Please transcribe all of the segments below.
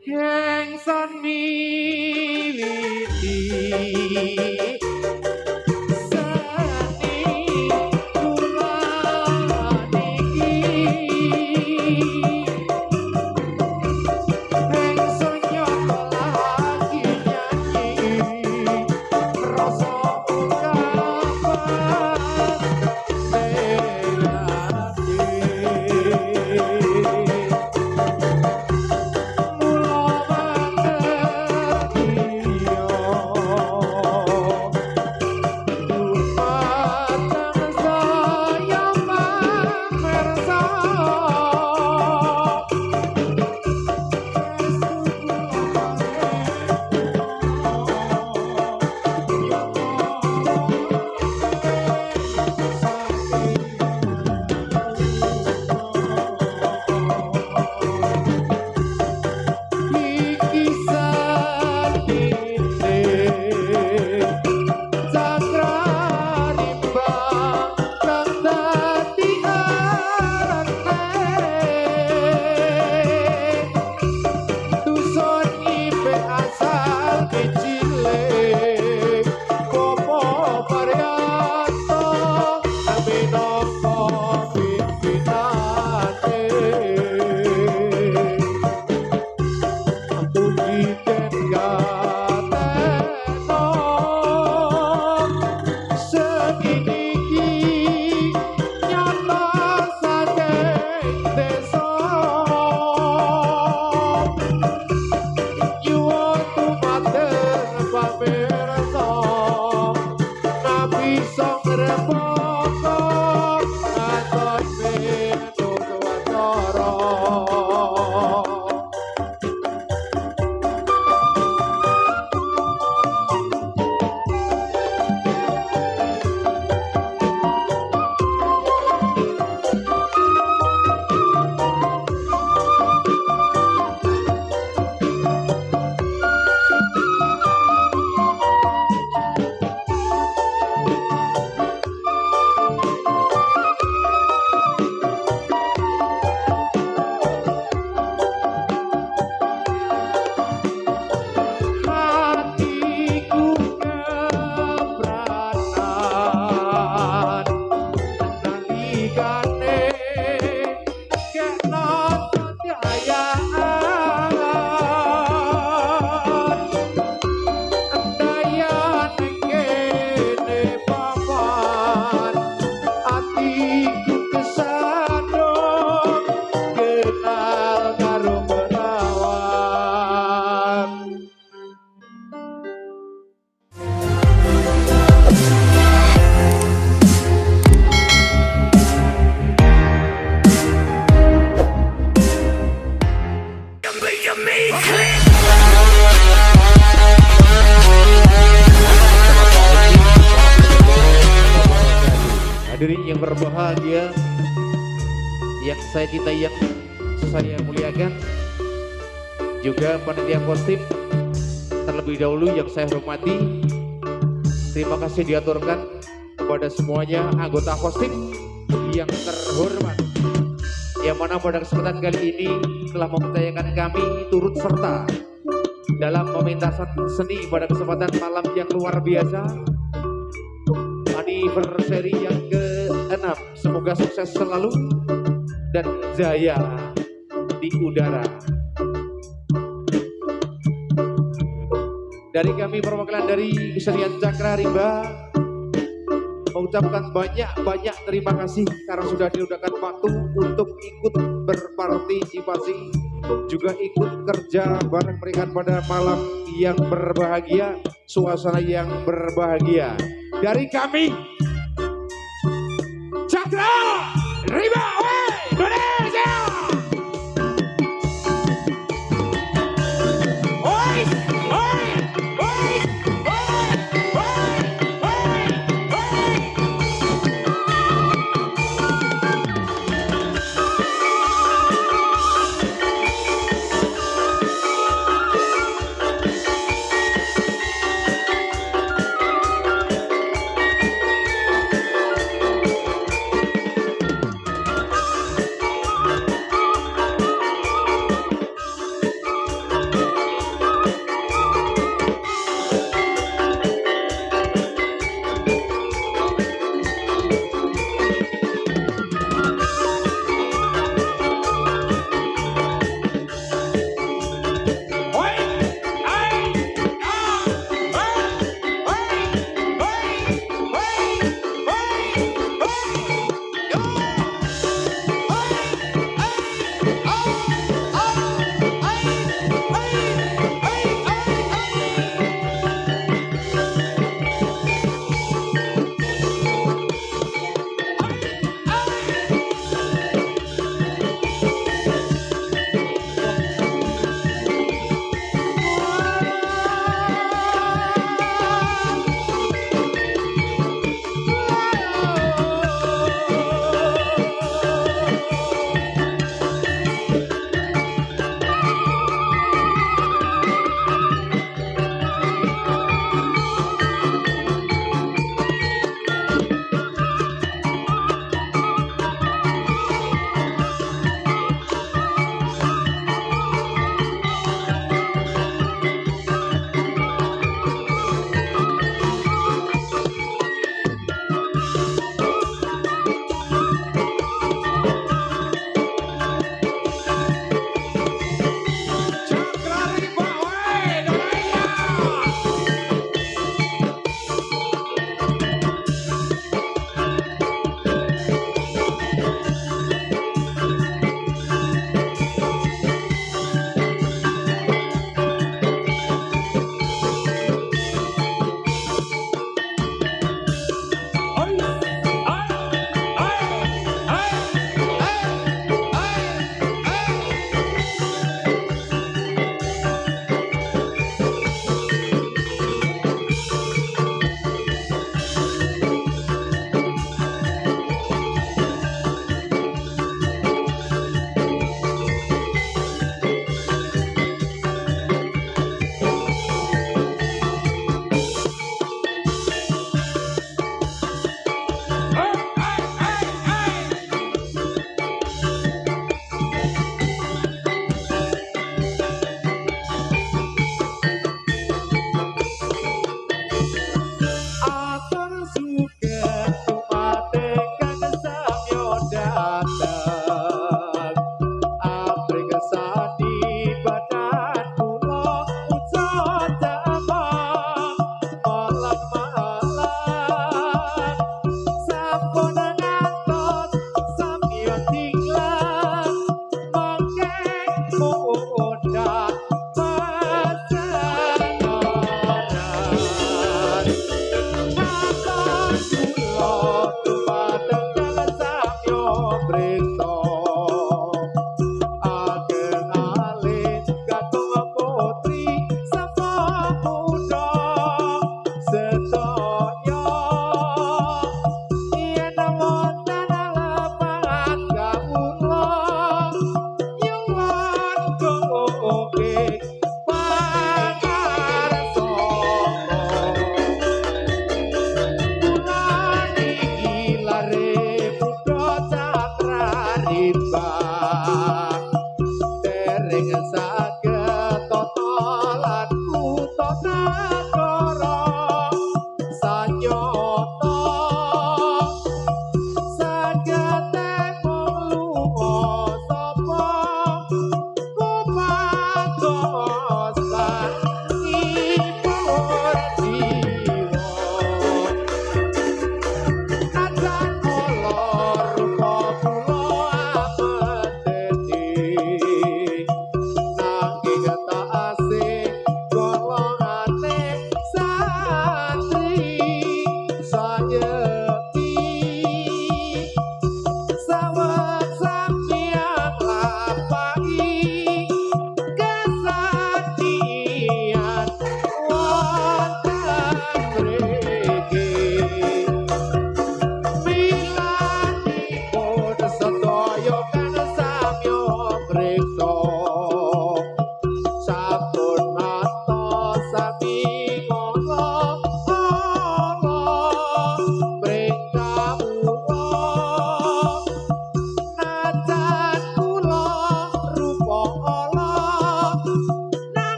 yang son militi hadirin yang berbahagia, yang saya cintai, yang saya muliakan, juga panitia kostim terlebih dahulu yang saya hormati. Terima kasih diaturkan kepada semuanya anggota kostim yang terhormat, yang mana pada kesempatan kali ini telah mempercayakan kami turut serta dalam pementasan seni pada kesempatan malam yang luar biasa anniversary yang ke-6. Semoga sukses selalu dan jaya di udara. Dari kami perwakilan dari Kesenian Cakra Rimba mengucapkan banyak terima kasih karena sudah diudahkan waktu untuk ikut berpartisipasi, juga ikut kerja bareng mereka pada malam yang berbahagia, suasana yang berbahagia. Dari kami Cakra Rimba Indonesia.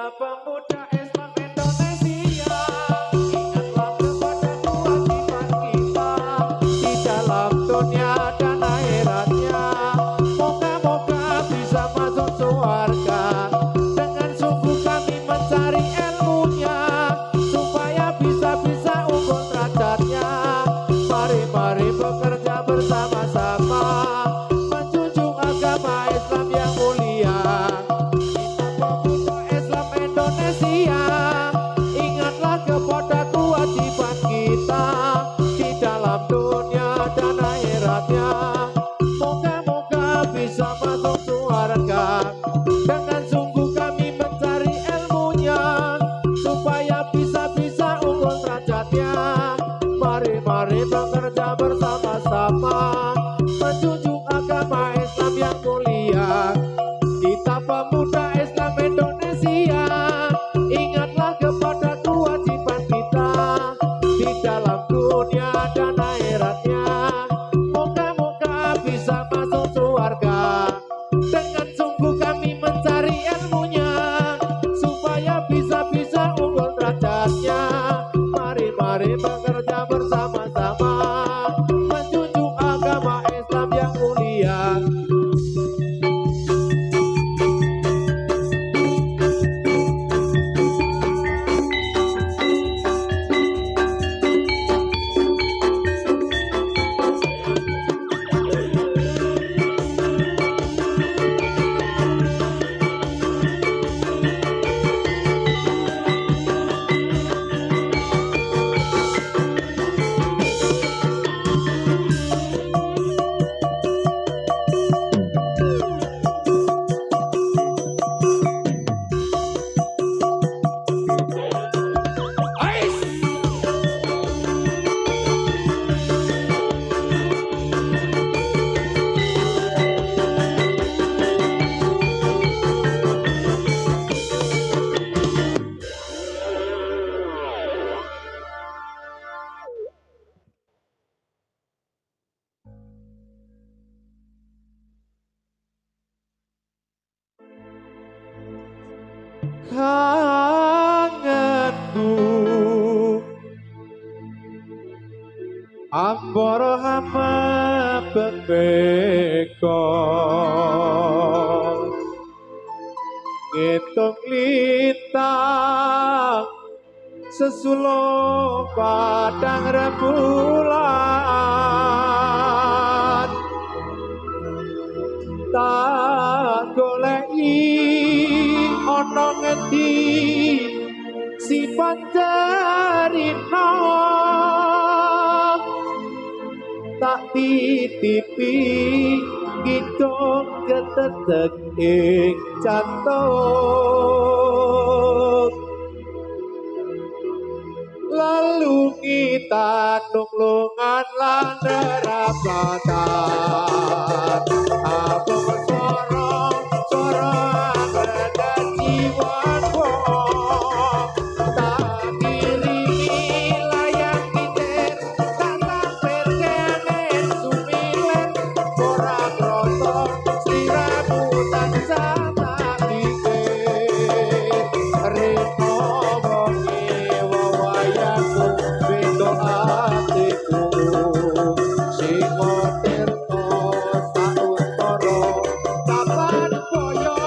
pemuda Islam Indonesia, ingatlah kepada kewajiban kita di dalam dunia dan akhiratnya. Moga-moga bisa masuk surga. Dengan sungguh kami mencari ilmunya, supaya bisa unggul derajatnya. Mari bekerja bersama-sama, menjunjung agama Islam yang mulia. Islam Indonesia, ingatlah kepada kewajiban kita di dalam dunia dan akhiratnya. Moga-moga bisa masuk surga. Dengan sungguh kami mencari ilmunya, supaya bisa unggul derajatnya. Mari bekerja bersama-sama, menjunjung agama Islam yang mulia. Kita pemuda Islam Indonesia, ingatlah kepada kewajiban kita di dalam dunia dan akhiratnya. Moga-moga bisa masuk surga. Dengan sungguh kami mencari ilmunya, supaya bisa unggul derajatnya. Mari bekerja bersama-sama, menjunjung agama Islam yang mulia. Kangenku ambara hama beko ngitung lintang sesulo padang rembulan. Tak goleki ana ngendi si panjarina, tak titipi kidung ketetek ing jantung. Lalu kita nunglungan lan nerapatan abang sorong ada jiwaku. Tak diringi layang kitir, tak lampir kenen sumilen. Orang roto sliramu tansah tak dikir. Rino bongi wawayaku bendo atiku, Singo tirto sauntara kapan koyo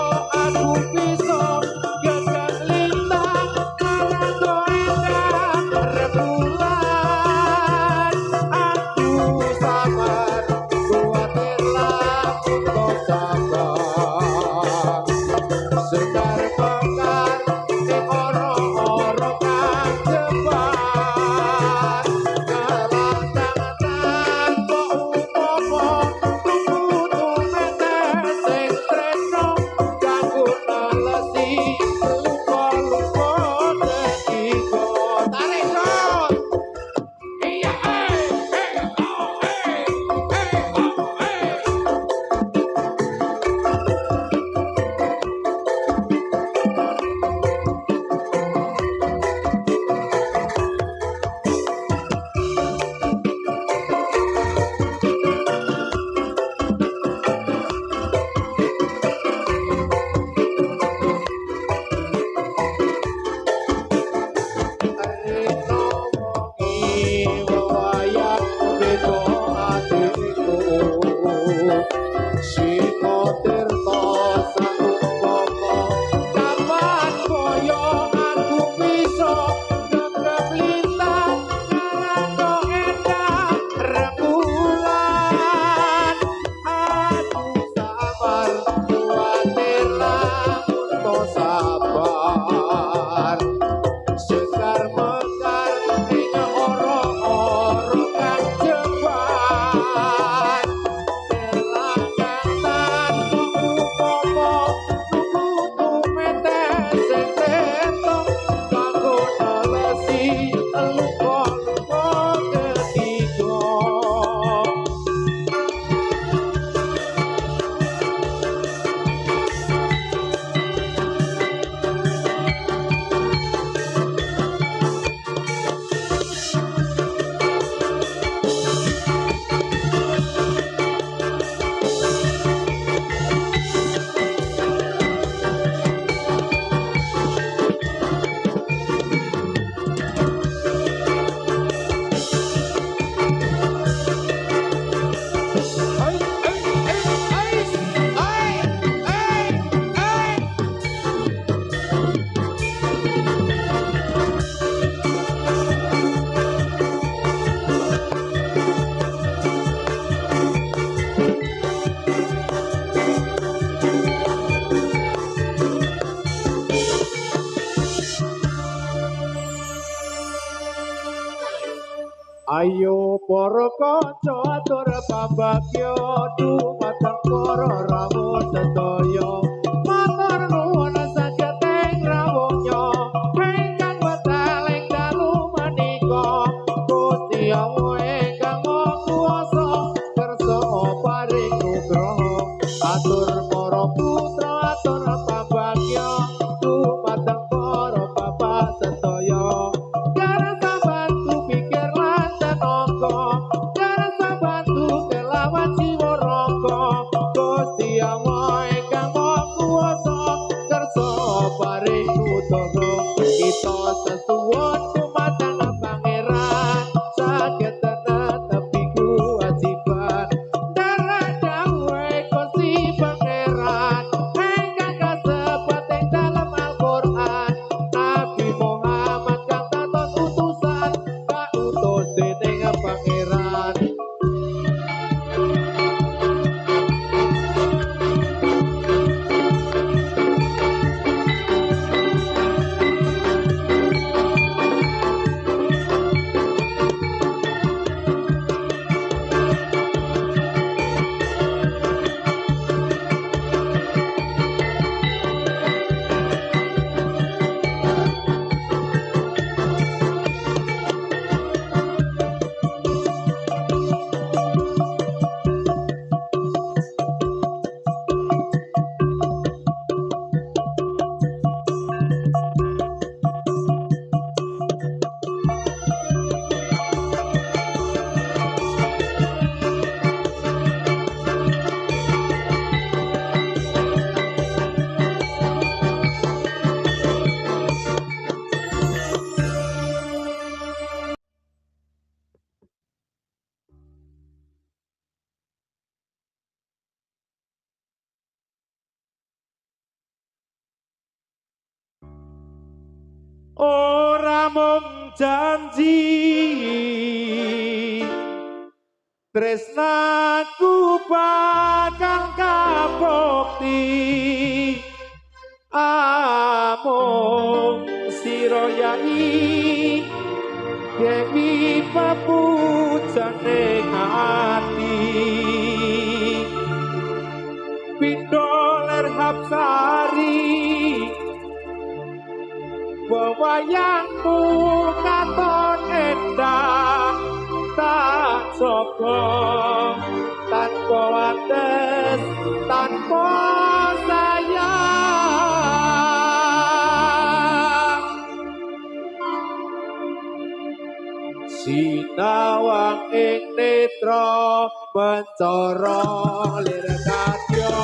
Ayo para kanca atur pambagya dumateng para rawuh sedaya matur nuwun saged rawuhnya ingkang wetaling dalu menika Gusti Allah ingkang kuwasa kersa paring nugraha atur para putra atur pambagya dumateng para bapak sedaya kita sesuwun dumateng pangeran saged netepi kewajiban darah dawuh Gusti pangeran ingkang kasebat ing dalem Al-Qur'an Nabi Muhammad kang tatos utusan kautus dening pangeran. Ora mung janji tresnaku bakal kabukti amung sira yai dewi papujane ati pindoler hapsari wayangmu katon endah tak sokong tanpa wates tanpa sayang sinawang ing netra mencoro lir kadya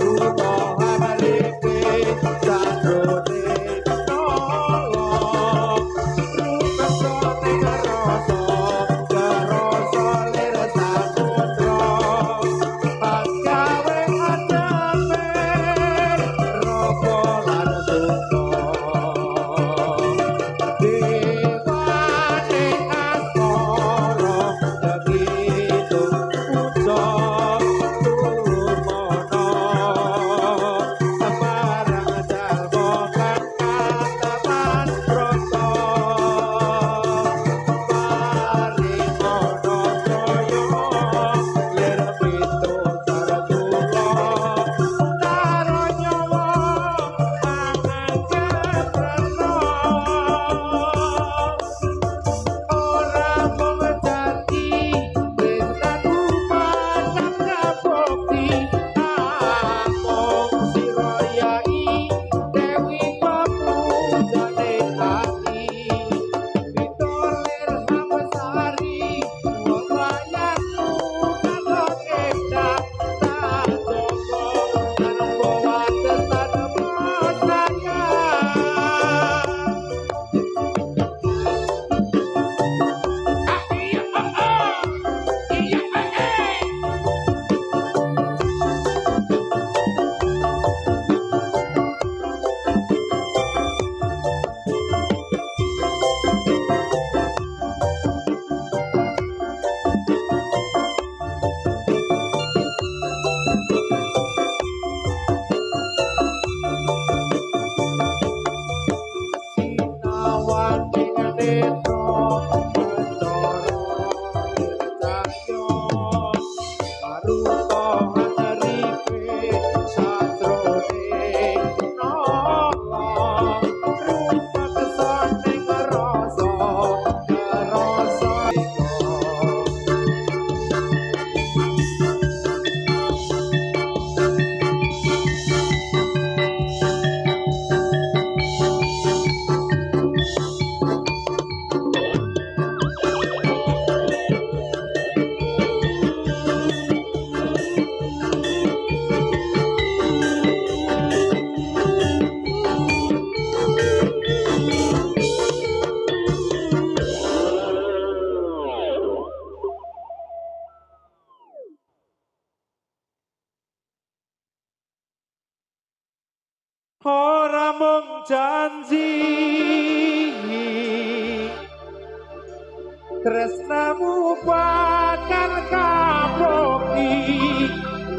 rupa hamalike sanjone netro mencoro dircahya maruta haripe satrone nolong rupa kesane ngerasa ora mung janji tresnamu bakal kaproki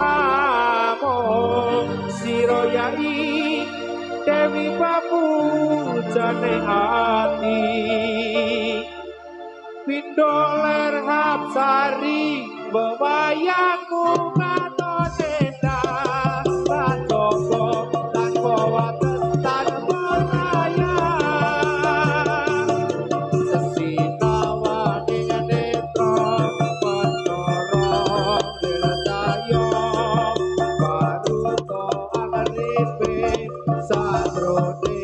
among sira yai dewi pamujane ati pindho ler hapsari bewayaku ngatone dah satopo tanpa wates tanpa raya sesinawane netra mencoro dircahya maruta aripe satrone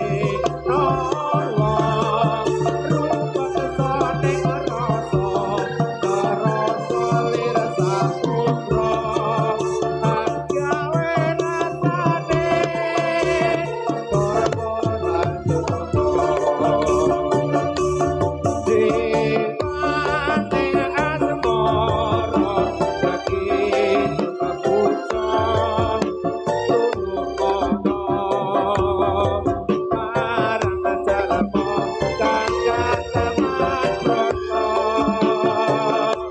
nolong rupa kesane ngerasa lir saputra hanggawe rasane torbo lan Devane asmara yakin kapucang tumukono marang jalma kang kateman prana temaring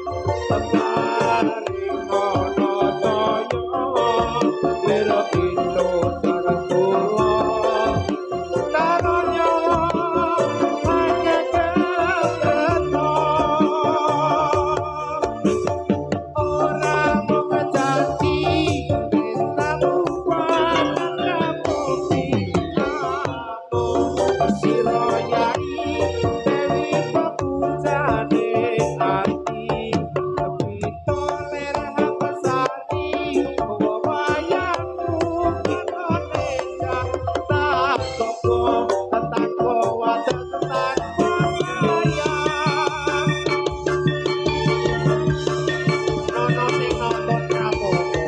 ana daya lira pindho sareng kula karo nyawa hanya keteta ora mung janji tresnamu bakal kaproki amung sira yai dewi pamujane ati pito ler hapsari wewayaku kanone tak sopo tanpa wates tanpa saya ana sing nonton rapopo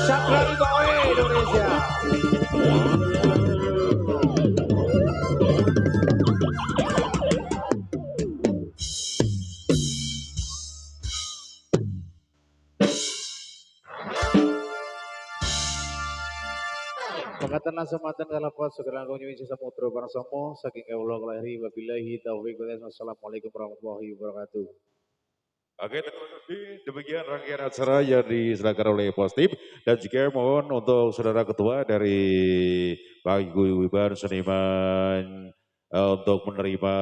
Sakra Iboe Indonesia. Pangatan asmatan kalapas segera kunjungi samudra para somo saking kawula kalahiri wabillahi taufiq wal hidayah. Wassalamualaikum warahmatullahi wabarakatuh. Oke, terima kasih. Demikian rangkaian acara yang diselenggarakan oleh Positif. Dan juga mohon untuk saudara ketua dari Paguyuban Seniman untuk menerima